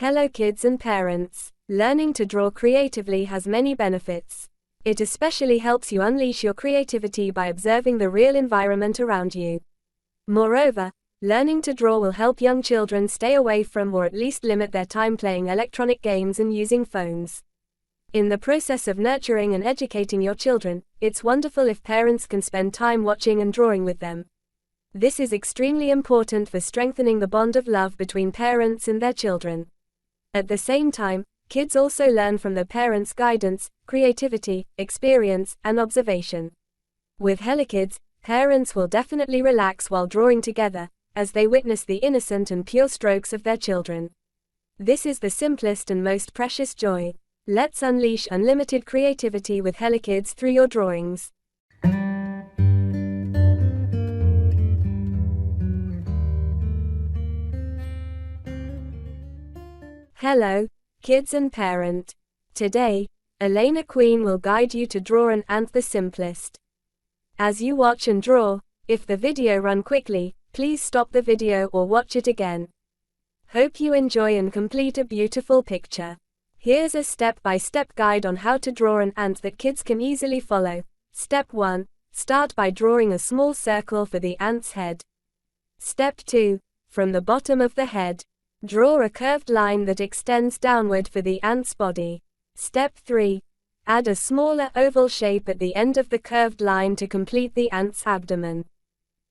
Hello kids and parents. Learning to draw creatively has many benefits. It especially helps you unleash your creativity by observing the real environment around you. Moreover, learning to draw will help young children stay away from or at least limit their time playing electronic games and using phones. In the process of nurturing and educating your children, it's wonderful if parents can spend time watching and drawing with them. This is extremely important for strengthening the bond of love between parents and their children. At the same time, kids also learn from their parents' guidance, creativity, experience, and observation. With Helokidz, parents will definitely relax while drawing together, as they witness the innocent and pure strokes of their children. This is the simplest and most precious joy. Let's unleash unlimited creativity with Helokidz through your drawings. Hello, kids and parent. Today, Elena Queen will guide you to draw an ant the simplest. As you watch and draw, if the video run quickly, please stop the video or watch it again. Hope you enjoy and complete a beautiful picture. Here's a step-by-step guide on how to draw an ant that kids can easily follow. Step 1. Start by drawing a small circle for the ant's head. Step 2. From the bottom of the head, draw a curved line that extends downward for the ant's body. Step 3. Add a smaller oval shape at the end of the curved line to complete the ant's abdomen.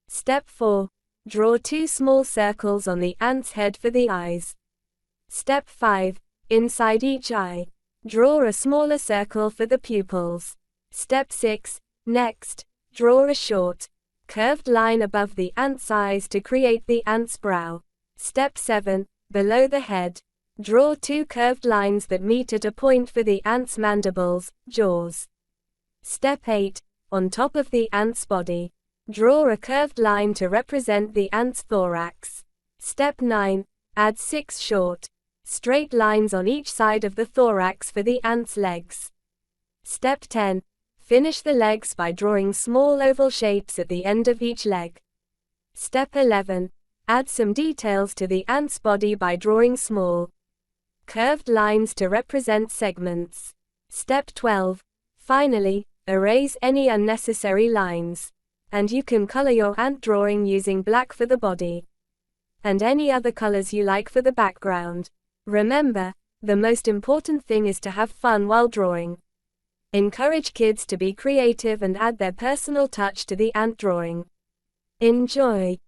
Step 4. Draw 2 small circles on the ant's head for the eyes. Step 5. Inside each eye, draw a smaller circle for the pupils. Step 6. Next, draw a short, curved line above the ant's eyes to create the ant's brow. Step 7. Below the head, draw 2 curved lines that meet at a point for the ant's mandibles, jaws. Step 8. On top of the ant's body, draw a curved line to represent the ant's thorax. Step 9. Add 6 short, straight lines on each side of the thorax for the ant's legs. Step 10. Finish the legs by drawing small oval shapes at the end of each leg. Step 11. Add some details to the ant's body by drawing small, curved lines to represent segments. Step 12. Finally, erase any unnecessary lines. And you can color your ant drawing using black for the body, and any other colors you like for the background. Remember, the most important thing is to have fun while drawing. Encourage kids to be creative and add their personal touch to the ant drawing. Enjoy!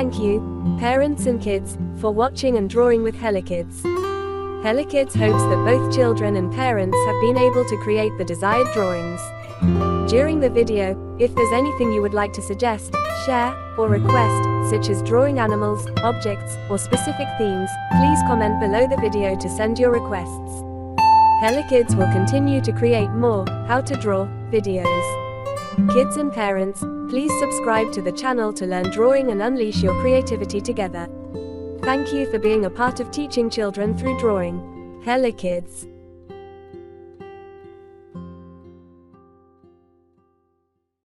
Thank you, parents and kids, for watching and drawing with Helokidz. Helokidz hopes that both children and parents have been able to create the desired drawings. During the video, if there's anything you would like to suggest, share, or request, such as drawing animals, objects, or specific themes, please comment below the video to send your requests. Helokidz will continue to create more how to draw videos. Kids and parents, please subscribe to the channel to learn drawing and unleash your creativity together. Thank you for being a part of teaching children through drawing. Helokidz.